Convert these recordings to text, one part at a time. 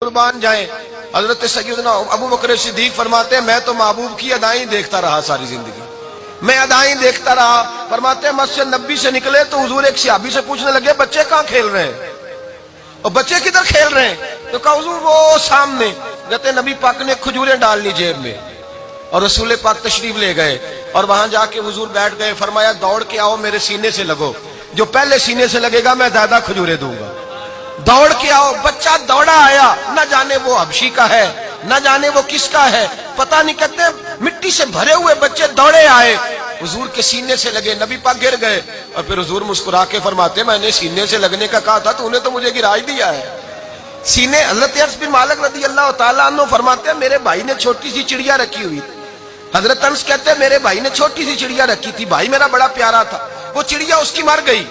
قربان جائیں۔ حضرت سیدنا ابو بکر صدیق فرماتے ہیں میں تو محبوب کی ادائیں دیکھتا رہا ساری زندگی، میں ادائیں دیکھتا رہا۔ فرماتے ہیں مسجد نبی سے نکلے تو حضور ایک صحابی سے پوچھنے لگے بچے کہاں کھیل رہے ہیں، اور بچے کدھر کھیل رہے ہیں؟ تو کہا حضور وہ سامنے۔ کہتے نبی پاک نے کھجوریں ڈال لی جیب میں اور رسول پاک تشریف لے گئے اور وہاں جا کے حضور بیٹھ گئے۔ فرمایا دوڑ کے آؤ میرے سینے سے لگو، جو پہلے سینے سے لگے گا میں زیادہ کھجوریں دوں گا۔ دوڑ کے آؤ، بچہ دوڑا آیا، نہ جانے وہ حبشی کا ہے نہ جانے وہ کس کا ہے پتہ نہیں، کہتے مٹی سے بھرے ہوئے بچے دوڑے آئے، حضور کے سینے سے لگے، نبی پاک گر گئے اور پھر حضور مسکرا کے فرماتے میں نے سینے سے لگنے کا کہا تھا تو انہیں تو مجھے گرا ہی دیا ہے سینے۔ حضرت انس بن مالک رضی اللہ تعالیٰ عنہ فرماتے ہیں میرے بھائی نے چھوٹی سی چڑیا رکھی ہوئی تھی۔ حضرت انس کہتے ہیں میرے بھائی نے چھوٹی سی چڑیا رکھی تھی، بھائی میرا بڑا پیارا تھا، وہ چڑیا اس کی مر گئی۔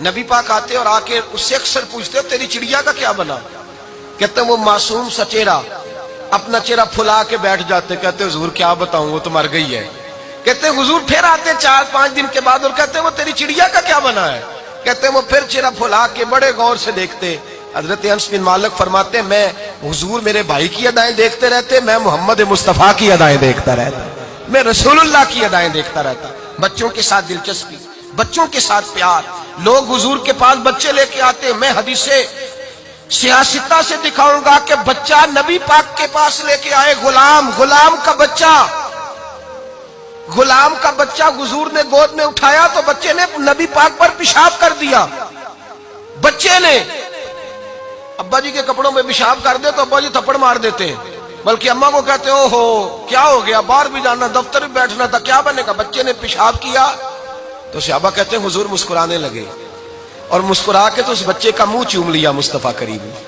نبی پاک آتے اور آ کے اس سے اکثر پوچھتے ہو تیری چڑیا کا کیا بنا؟ کہتے ہیں وہ معصوم سا چہرہ اپنا چہرہ پھلا کے بیٹھ جاتے، کہتے حضور کیا بتاؤں وہ تو مر گئی ہے۔ کہتے ہیں حضور پھر آتے 4-5 دن کے بعد اور کہتے ہیں وہ تیری چڑیا کا کیا بنا ہے؟ کہتے ہیں وہ پھر چہرہ پھلا کے بڑے غور سے دیکھتے۔ حضرت انس بن مالک فرماتے ہیں میں حضور میرے بھائی کی ادائیں دیکھتے رہتے، میں محمد مصطفیٰ کی ادائیں دیکھتا رہتا، میں رسول اللہ کی ادائیں دیکھتا رہتا۔ بچوں کے ساتھ دلچسپی، بچوں کے ساتھ پیار، لوگ حضور کے پاس بچے لے کے آتے، میں حدیث سیاستہ سے دکھاؤں گا کہ بچہ نبی پاک کے پاس لے کے آئے، غلام کا بچہ حضور نے گود میں اٹھایا تو بچے نے نبی پاک پر پیشاب کر دیا۔ بچے نے ابا جی کے کپڑوں میں پیشاب کر دے تو ابا جی تھپڑ مار دیتے ہیں، بلکہ اماں کو کہتے ہیں اوہو کیا ہو گیا، باہر بھی جانا دفتر بھی بیٹھنا تھا کیا بنے گا، بچے نے پیشاب کیا تو صحابہ کہتے ہیں حضور مسکرانے لگے اور مسکرا کے تو اس بچے کا منہ چوم لیا مصطفیٰ کریم نے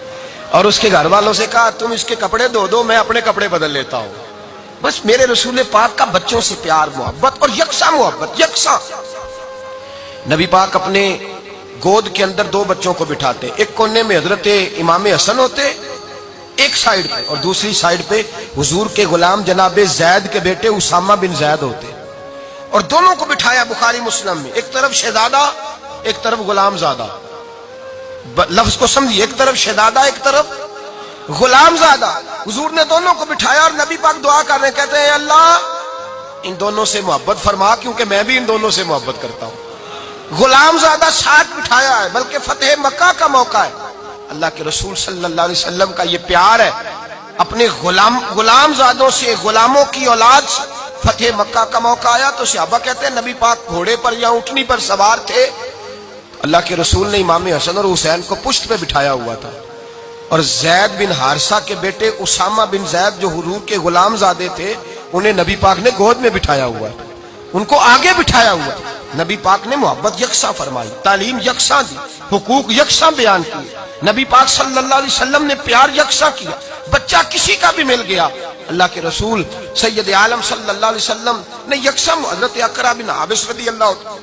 اور اس کے گھر والوں سے کہا تم اس کے کپڑے دو میں اپنے کپڑے بدل لیتا ہوں۔ بس میرے رسول پاک کا بچوں سے پیار محبت اور یکساں محبت، یکساں۔ نبی پاک اپنے گود کے اندر 2 بچوں کو بٹھاتے، ایک کونے میں حضرت امام حسن ہوتے ایک سائیڈ پہ اور دوسری سائیڈ پہ حضور کے غلام جناب زید کے بیٹے اسامہ بن زید ہوتے، اور دونوں کو بٹھایا بخاری مسلم میں، ایک طرف شہزادہ ایک طرف غلام زادہ، لفظ کو سمجھیے، ایک طرف شہزادہ ایک طرف غلام زادہ۔ حضور نے دونوں کو بٹھایا اور نبی پاک دعا کر رہے ہیں، کہتے ہیں اللہ ان دونوں سے محبت فرما کیونکہ میں بھی ان دونوں سے محبت کرتا ہوں۔ غلام زادہ ساتھ بٹھایا ہے، بلکہ فتح مکہ کا موقع ہے، اللہ کے رسول صلی اللہ علیہ وسلم کا یہ پیار ہے اپنے غلام زادوں سے، غلاموں کی اولاد سے۔ فتح مکہ کا موقع آیا تو صحابہ کہتے ہیں نبی پاک گھوڑے پر یا اونٹنی پر سوار تھے، اللہ کے رسول نے امام حسن اور حسین کو پشت پہ بٹھایا ہوا تھا، اور زید بن حارثہ کے بیٹے اسامہ بن زید جو حضور کے غلام زادے تھے انہیں نبی پاک نے گود میں بٹھایا ہوا ہے، ان کو آگے بٹھایا ہوا ہے۔ نبی پاک نے محبت یکساں فرمائی، تعلیم یکساں دی، حقوق یکساں بیان کیے، نبی پاک صلی اللہ علیہ وسلم نے پیار یکساں کیا۔ بچہ کسی کا بھی مل گیا، اللہ کے رسول سید عالم صلی اللہ علیہ وسلم نے یکساں۔ حضرت اقرا بن حابس رضی اللہ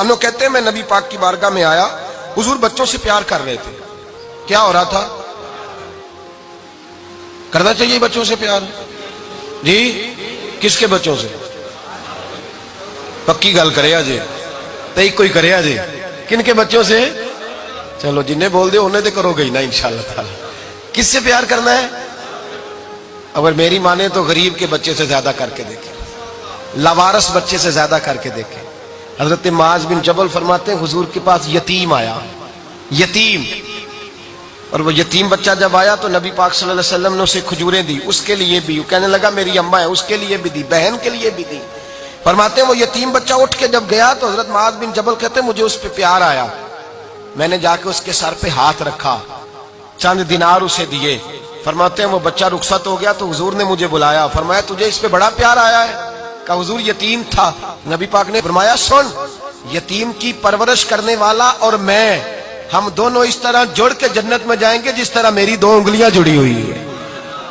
عنہ کہتے ہیں میں نبی پاک کی بارگاہ میں آیا، حضور بچوں سے پیار کر رہے تھے۔ کیا ہو رہا تھا؟ کرنا چاہیے بچوں سے پیار؟ جی کس کے بچوں سے؟ پکی گل کرے جی، تئی کوئی کرے جی، کن کے بچوں سے؟ چلو جنہیں بول دے انہیں تو کرو گئی نا انشاءاللہ تعالی۔ کس سے پیار کرنا ہے؟ اگر میری مانے تو غریب کے بچے سے زیادہ کر کے دیکھیں، لاوارث بچے سے زیادہ کر کے دیکھیں۔ حضرت معاذ بن جبل فرماتے ہیں حضور کے پاس یتیم آیا، یتیم، اور وہ یتیم بچہ جب آیا تو نبی پاک صلی اللہ علیہ وسلم نے اسے کھجوریں دی، اس کے لیے بھی، کہنے لگا میری اماں ہے اس کے لیے بھی دی، بہن کے لیے بھی دی۔ فرماتے ہیں وہ یتیم بچہ اٹھ کے جب گیا تو حضرت معاذ بن جبل کہتے ہیں مجھے اس پہ پیار آیا، میں نے جا کے اس کے سر پہ ہاتھ رکھا، چند دینار اسے دیے۔ فرماتے ہیں وہ بچہ رخصت ہو گیا تو حضور نے مجھے بلایا، فرمایا تجھے اس پہ بڑا پیار آیا ہے؟ کہا حضور یتیم تھا۔ نبی پاک نے فرمایا سن، یتیم کی پرورش کرنے والا اور میں، ہم دونوں اس طرح جڑ کے جنت میں جائیں گے جس طرح میری 2 انگلیاں جڑی ہوئی ہیں،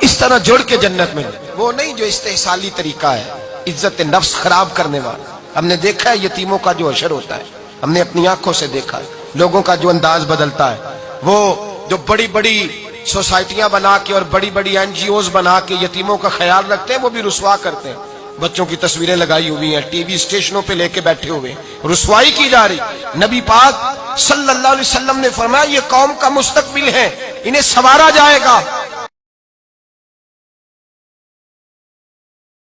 اس طرح جڑ کے جنت میں۔ وہ نہیں جو استحصالی طریقہ ہے، عزت نفس خراب کرنے والا۔ ہم نے دیکھا ہے یتیموں کا جو حشر ہوتا ہے، ہم نے اپنی آنکھوں سے دیکھا ہے، لوگوں کا جو انداز بدلتا ہے، وہ جو بڑی بڑی سوسائٹیاں بنا کے اور بڑی بڑی NGOs بنا کے یتیموں کا خیال رکھتے ہیں وہ بھی رسوا کرتے ہیں۔ بچوں کی تصویریں لگائی ہوئی ہیں، ٹی وی اسٹیشنوں پہ لے کے بیٹھے ہوئے، رسوائی کی جا رہی۔ نبی پاک صلی اللہ علیہ وسلم نے فرمایا یہ قوم کا مستقبل ہے، انہیں سنوارا جائے گا۔